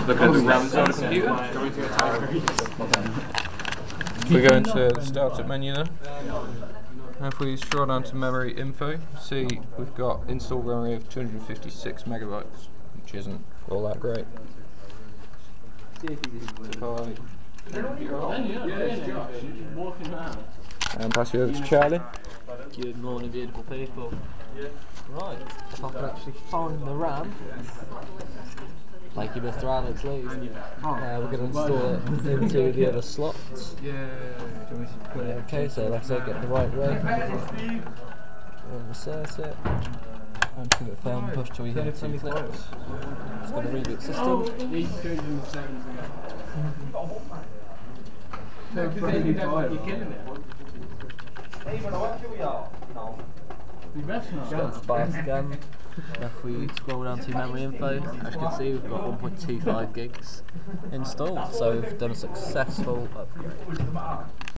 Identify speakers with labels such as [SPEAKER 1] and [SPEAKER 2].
[SPEAKER 1] Look at the RAMs on the computer.
[SPEAKER 2] We're going to the startup menu now. And if we scroll down to memory info, see we've got installed memory of 256 megabytes, which isn't all that great. And pass you over to Charlie.
[SPEAKER 3] Good morning, beautiful people. Right, if I can actually find the RAM. Thank you, Mr. Alex Lee. We're going to install it into the other slots. Okay, so like I said, get the right way. Insert it. And keep it firm, push till you hear 2 clicks. It's going to reboot system. Just fast again. If we scroll down to memory info, as you can see we've got 1.25 gigs installed, so we've done a successful upgrade.